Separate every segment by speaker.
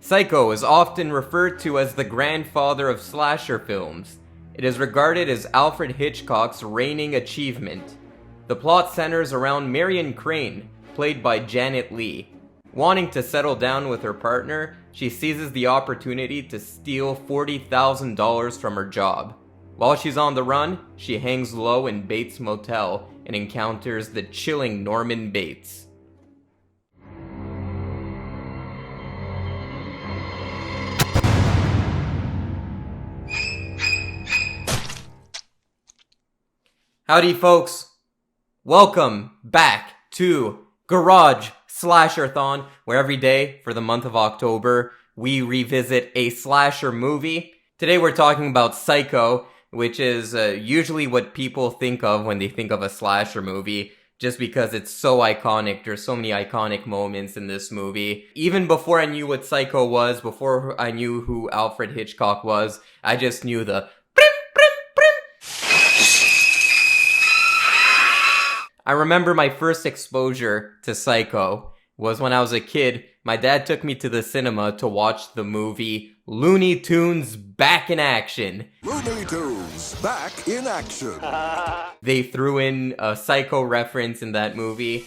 Speaker 1: Psycho is often referred to as the grandfather of slasher films. It is regarded as Alfred Hitchcock's reigning achievement. The plot centers around Marion Crane, played by Janet Leigh. Wanting to settle down with her partner, she seizes the opportunity to steal $40,000 from her job. While she's on the run, she hangs low in Bates' motel and encounters the chilling Norman Bates. Howdy folks, welcome back to Garage Slasher-thon, where every day for the month of October, we revisit a slasher movie. Today we're talking about Psycho, which is usually what people think of when they think of a slasher movie, just because it's so iconic. There's so many iconic moments in this movie. Even before I knew what Psycho was, before I knew who Alfred Hitchcock was, I just knew the I remember my first exposure to Psycho was when I was a kid. My dad took me to the cinema to watch the movie Looney Tunes Back in Action.
Speaker 2: Looney Tunes Back in Action.
Speaker 1: They threw in a Psycho reference in that movie.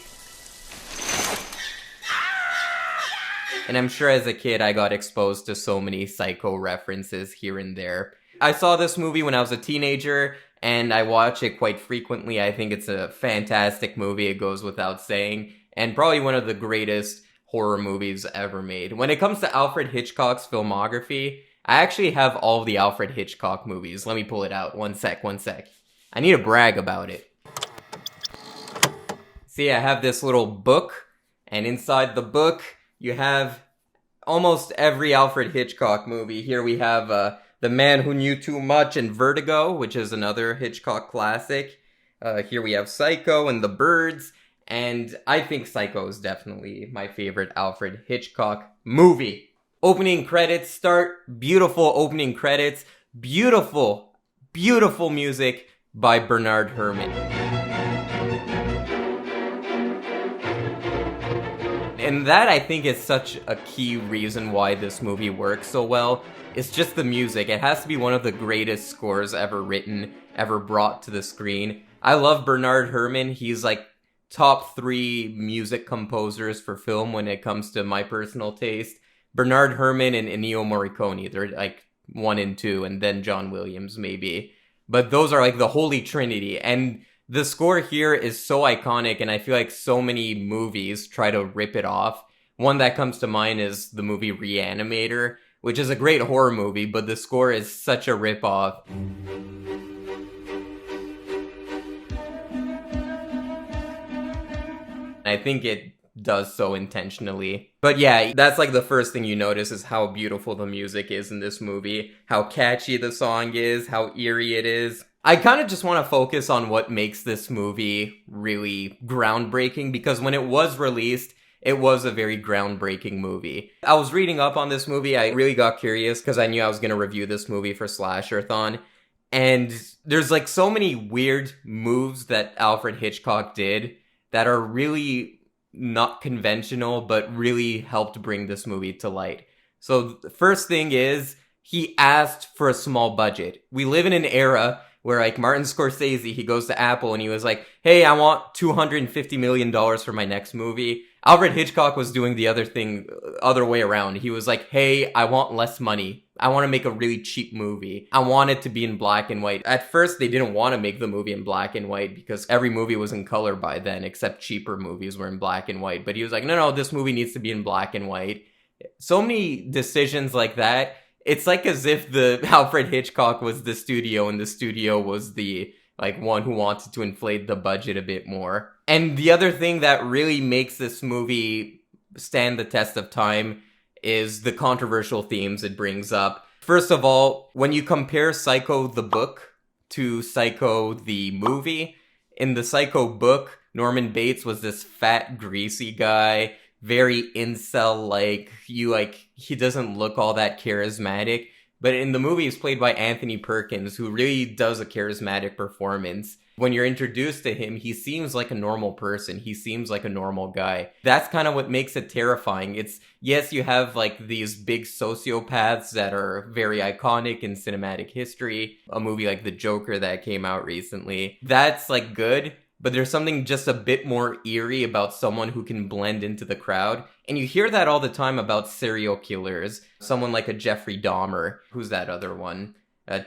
Speaker 1: And I'm sure as a kid I got exposed to so many Psycho references here and there. I saw this movie when I was a teenager, and I watch it quite frequently. I think it's a fantastic movie, it goes without saying, and probably one of the greatest horror movies ever made. When it comes to Alfred Hitchcock's filmography, I actually have all of the Alfred Hitchcock movies. Let me pull it out. One sec. I need to brag about it. See, I have this little book, and inside the book, you have almost every Alfred Hitchcock movie. Here we have The Man Who Knew Too Much and Vertigo, which is another Hitchcock classic. Here we have Psycho and The Birds, and I think Psycho is definitely my favorite Alfred Hitchcock movie. Opening credits start, beautiful opening credits, beautiful, beautiful music by Bernard Herrmann. And that, I think, is such a key reason why this movie works so well. It's just the music. It has to be one of the greatest scores ever written, ever brought to the screen. I love Bernard Herrmann. He's like top 3 music composers for film when it comes to my personal taste. Bernard Herrmann and Ennio Morricone, they're like 1 and 2, and then John Williams maybe. But those are like the holy trinity. And the score here is so iconic, and I feel like so many movies try to rip it off. One that comes to mind is the movie Reanimator, which is a great horror movie, but the score is such a rip-off. I think it does so intentionally. But yeah, that's like the first thing you notice is how beautiful the music is in this movie, how catchy the song is, how eerie it is. I kind of just want to focus on what makes this movie really groundbreaking, because when it was released, it was a very groundbreaking movie. I was reading up on this movie. I really got curious because I knew I was going to review this movie for Slasher-thon. And there's like so many weird moves that Alfred Hitchcock did that are really not conventional, but really helped bring this movie to light. So the first thing is, he asked for a small budget. We live in an era where like Martin Scorsese, he goes to Apple and he was like, hey, I want $250 million for my next movie. Alfred Hitchcock was doing the other way around. He was like, hey, I want less money. I want to make a really cheap movie. I want it to be in black and white. At first, they didn't want to make the movie in black and white because every movie was in color by then, except cheaper movies were in black and white. But he was like, no, this movie needs to be in black and white. So many decisions like that. It's like as if the Alfred Hitchcock was the studio and the studio was the one who wanted to inflate the budget a bit more. And the other thing that really makes this movie stand the test of time is the controversial themes it brings up. First of all, when you compare Psycho the book to Psycho the movie, in the Psycho book, Norman Bates was this fat, greasy guy, very incel-like. He doesn't look all that charismatic. But in the movie, he's played by Anthony Perkins, who really does a charismatic performance. When you're introduced to him, he seems like a normal person. He seems like a normal guy. That's kind of what makes it terrifying. It's, yes, you have like these big sociopaths that are very iconic in cinematic history. A movie like The Joker that came out recently. That's like good, but there's something just a bit more eerie about someone who can blend into the crowd. And you hear that all the time about serial killers. Someone like a Jeffrey Dahmer. Who's that other one?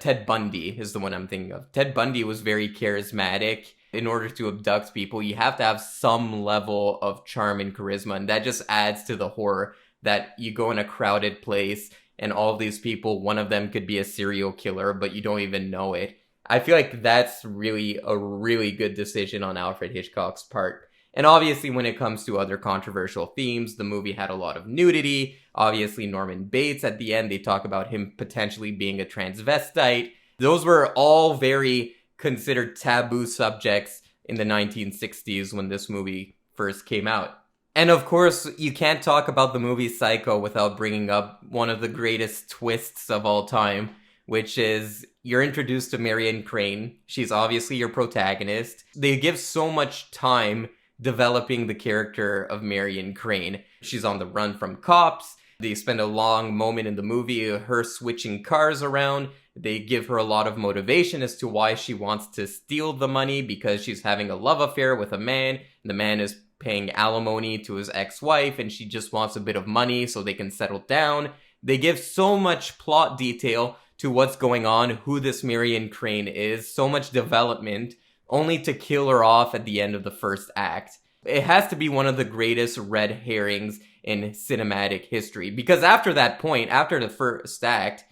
Speaker 1: Ted Bundy is the one I'm thinking of. Ted Bundy was very charismatic. In order to abduct people, you have to have some level of charm and charisma, and that just adds to the horror that you go in a crowded place and all these people, one of them could be a serial killer, but you don't even know it. I feel like that's really a really good decision on Alfred Hitchcock's part. And obviously, when it comes to other controversial themes, the movie had a lot of nudity. Obviously, Norman Bates, at the end, they talk about him potentially being a transvestite. Those were all very considered taboo subjects in the 1960s when this movie first came out. And of course, you can't talk about the movie Psycho without bringing up one of the greatest twists of all time, which is you're introduced to Marion Crane. She's obviously your protagonist. They give so much time developing the character of Marion Crane. She's on the run from cops. They spend a long moment in the movie, her switching cars around. They give her a lot of motivation as to why she wants to steal the money, because she's having a love affair with a man. The man is paying alimony to his ex-wife, and she just wants a bit of money so they can settle down. They give so much plot detail to what's going on, who this Marion Crane is, so much development, only to kill her off at the end of the first act. It has to be one of the greatest red herrings in cinematic history, because after that point, after the first act,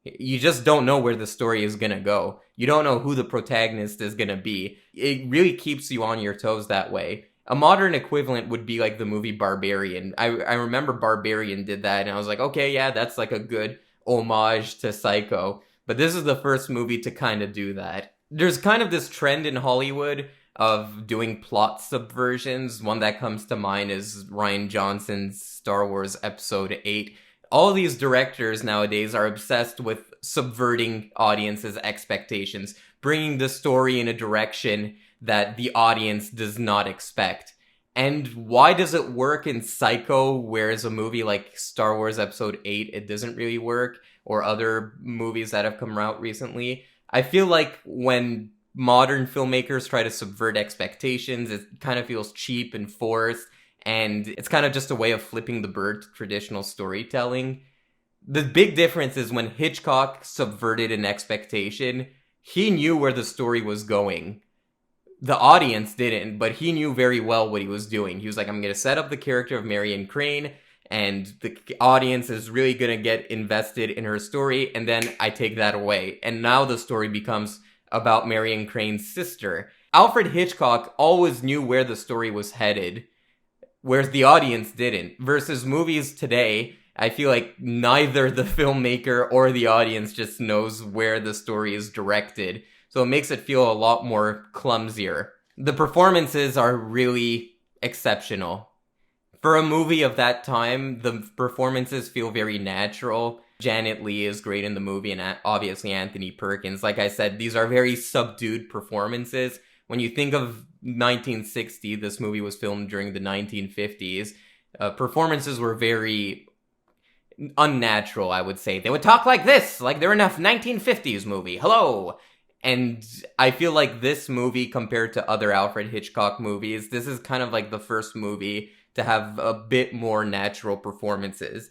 Speaker 1: you just don't know where the story is gonna go. You don't know who the protagonist is gonna be. It really keeps you on your toes that way. A modern equivalent would be like the movie Barbarian. I remember Barbarian did that, and I was like, okay, yeah, that's like a good homage to Psycho. But this is the first movie to kind of do that. There's kind of this trend in Hollywood of doing plot subversions. One that comes to mind is Rian Johnson's Star Wars Episode 8. All these directors nowadays are obsessed with subverting audiences' expectations, bringing the story in a direction that the audience does not expect. And why does it work in Psycho, whereas a movie like Star Wars Episode 8, it doesn't really work, or other movies that have come out recently? I feel like when modern filmmakers try to subvert expectations, it kind of feels cheap and forced, and it's kind of just a way of flipping the bird to traditional storytelling. The big difference is when Hitchcock subverted an expectation, he knew where the story was going. The audience didn't, but he knew very well what he was doing. He was like, I'm going to set up the character of Marion Crane, and the audience is really going to get invested in her story, and then I take that away. And now the story becomes about Marion Crane's sister. Alfred Hitchcock always knew where the story was headed, whereas the audience didn't. Versus movies today, I feel like neither the filmmaker or the audience just knows where the story is directed. So it makes it feel a lot more clumsier. The performances are really exceptional. For a movie of that time, the performances feel very natural. Janet Leigh is great in the movie, and obviously Anthony Perkins. Like I said, these are very subdued performances. When you think of 1960, this movie was filmed during the 1950s. Performances were very unnatural, I would say. They would talk like this, like they're in a 1950s movie. Hello! And I feel like this movie, compared to other Alfred Hitchcock movies, this is kind of like the first movie to have a bit more natural performances.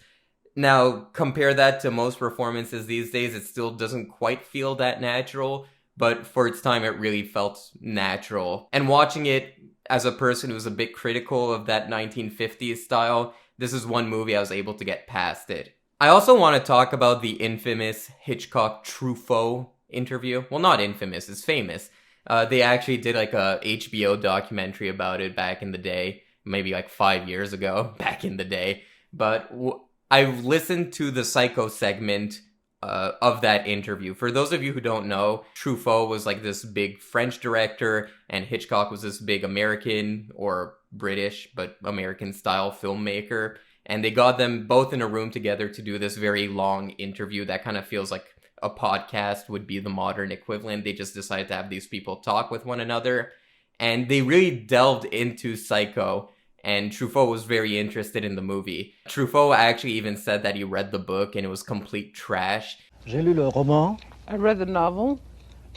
Speaker 1: Now, compare that to most performances these days, it still doesn't quite feel that natural, but for its time, it really felt natural. And watching it as a person who's a bit critical of that 1950s style, this is one movie I was able to get past it. I also want to talk about the infamous Hitchcock Truffaut interview. Well, not infamous, it's famous. They actually did like a HBO documentary about it back in the day, maybe like 5 years ago, back in the day. But I listened to the Psycho segment of that interview. For those of you who don't know, Truffaut was like this big French director, and Hitchcock was this big American or British, but American style filmmaker. And they got them both in a room together to do this very long interview that kind of feels like a podcast would be the modern equivalent. They just decided to have these people talk with one another. And they really delved into Psycho. And Truffaut was very interested in the movie. Truffaut actually even said that he read the book and it was complete trash.
Speaker 3: J'ai lu le roman.
Speaker 4: I read the novel.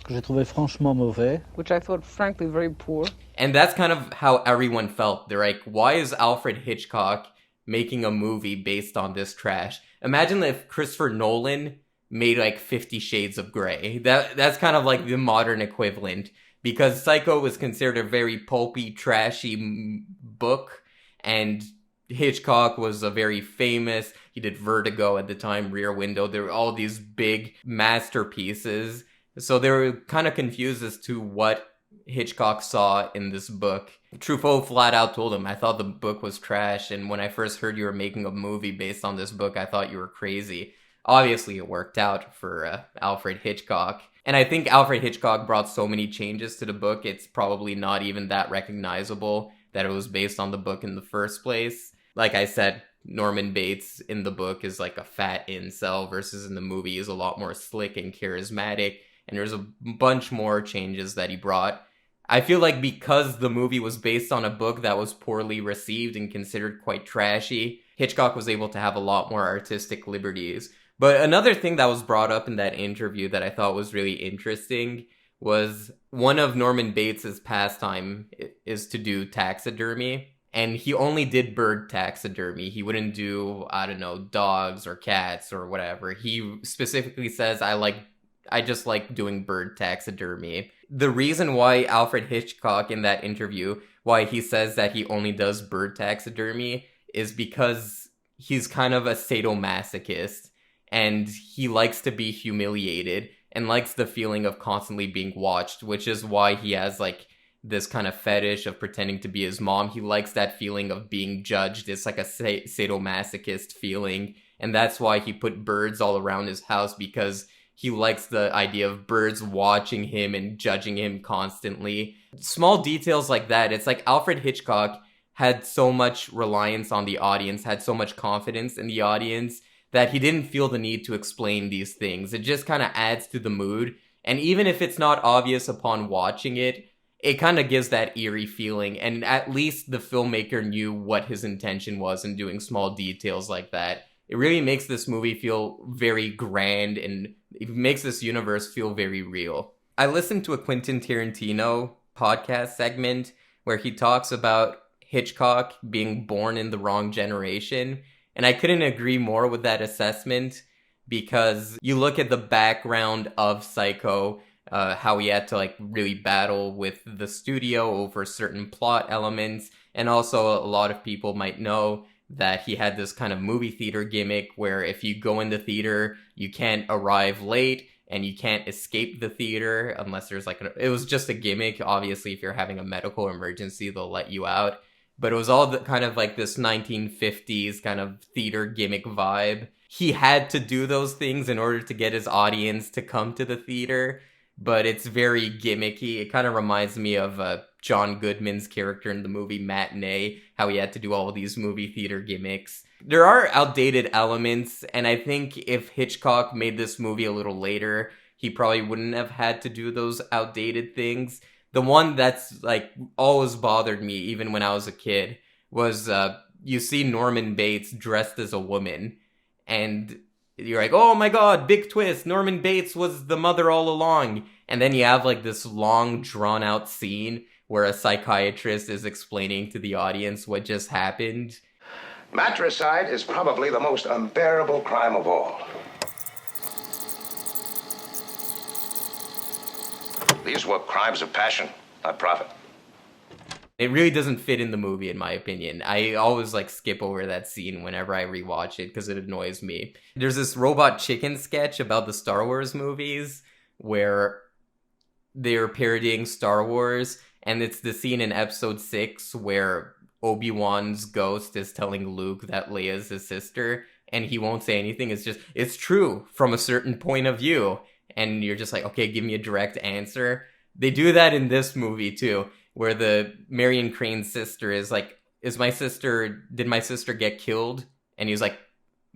Speaker 3: Que j'ai trouvé franchement mauvais.
Speaker 4: Which I thought frankly very poor.
Speaker 1: And that's kind of how everyone felt. They're like, why is Alfred Hitchcock making a movie based on this trash? Imagine if Christopher Nolan made like 50 Shades of Grey. That's kind of like the modern equivalent. Because Psycho was considered a very pulpy, trashy book. And Hitchcock was a very famous, he did Vertigo at the time, Rear Window. There were all these big masterpieces. So they were kind of confused as to what Hitchcock saw in this book. Truffaut flat out told him, I thought the book was trash, and when I first heard you were making a movie based on this book, I thought you were crazy. Obviously, it worked out for Alfred Hitchcock. And I think Alfred Hitchcock brought so many changes to the book, it's probably not even that recognizable that it was based on the book in the first place. Like I said, Norman Bates in the book is like a fat incel versus in the movie is a lot more slick and charismatic. And there's a bunch more changes that he brought. I feel like because the movie was based on a book that was poorly received and considered quite trashy, Hitchcock was able to have a lot more artistic liberties. But another thing that was brought up in that interview that I thought was really interesting was one of Norman Bates's pastime is to do taxidermy. And he only did bird taxidermy. He wouldn't do, I don't know, dogs or cats or whatever. He specifically says, I just like doing bird taxidermy. The reason why Alfred Hitchcock in that interview, why he says that he only does bird taxidermy is because he's kind of a sadomasochist and he likes to be humiliated and likes the feeling of constantly being watched, which is why he has like this kind of fetish of pretending to be his mom. He likes that feeling of being judged. It's like a sadomasochist feeling. And that's why he put birds all around his house, because he likes the idea of birds watching him and judging him constantly. Small details like that. It's like Alfred Hitchcock had so much reliance on the audience, had so much confidence in the audience, that he didn't feel the need to explain these things. It just kind of adds to the mood. And even if it's not obvious upon watching it, it kind of gives that eerie feeling. And at least the filmmaker knew what his intention was in doing small details like that. It really makes this movie feel very grand, and it makes this universe feel very real. I listened to a Quentin Tarantino podcast segment where he talks about Hitchcock being born in the wrong generation, and I couldn't agree more with that assessment, because you look at the background of Psycho, how he had to like really battle with the studio over certain plot elements, and also a lot of people might know that he had this kind of movie theater gimmick where if you go in the theater, you can't arrive late and you can't escape the theater unless there's like, it was just a gimmick. Obviously, if you're having a medical emergency, they'll let you out. But it was all the kind of like this 1950s kind of theater gimmick vibe. He had to do those things in order to get his audience to come to the theater, but it's very gimmicky. It kind of reminds me of John Goodman's character in the movie Matinee, how he had to do all of these movie theater gimmicks. There are outdated elements, and I think if Hitchcock made this movie a little later, he probably wouldn't have had to do those outdated things. The one that's like always bothered me, even when I was a kid, was you see Norman Bates dressed as a woman, and you're like, oh my god, big twist, Norman Bates was the mother all along. And then you have like this long drawn out scene where a psychiatrist is explaining to the audience what just happened.
Speaker 5: Matricide is probably the most unbearable crime of all. These were crimes of passion, not profit.
Speaker 1: It really doesn't fit in the movie, in my opinion. I always like skip over that scene whenever I rewatch it because it annoys me. There's this Robot Chicken sketch about the Star Wars movies where they're parodying Star Wars, and it's the scene in episode 6 where Obi-Wan's ghost is telling Luke that Leia's his sister, and he won't say anything. It's just, it's true from a certain point of view. And you're just like, okay, give me a direct answer. They do that in this movie too, where the Marion Crane's sister is like, did my sister get killed? And he's like,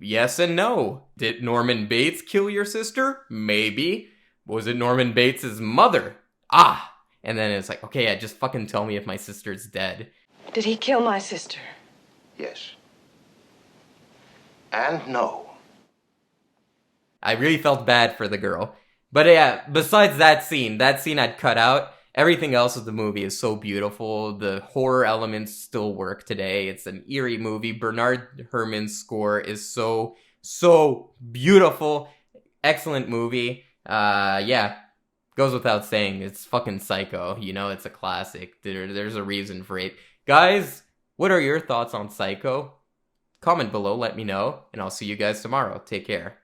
Speaker 1: Yes and no. Did Norman Bates kill your sister? Maybe. Was it Norman Bates' mother? Ah! And then it's like, okay, yeah, just fucking tell me if my sister's dead.
Speaker 6: Did he kill my sister?
Speaker 5: Yes. And no.
Speaker 1: I really felt bad for the girl. But yeah, besides that scene I'd cut out. Everything else of the movie is so beautiful. The horror elements still work today. It's an eerie movie. Bernard Herrmann's score is so beautiful. Excellent movie. Yeah, goes without saying. It's fucking Psycho. You know, it's a classic. There's a reason for it. Guys, what are your thoughts on Psycho? Comment below, let me know, and I'll see you guys tomorrow. Take care.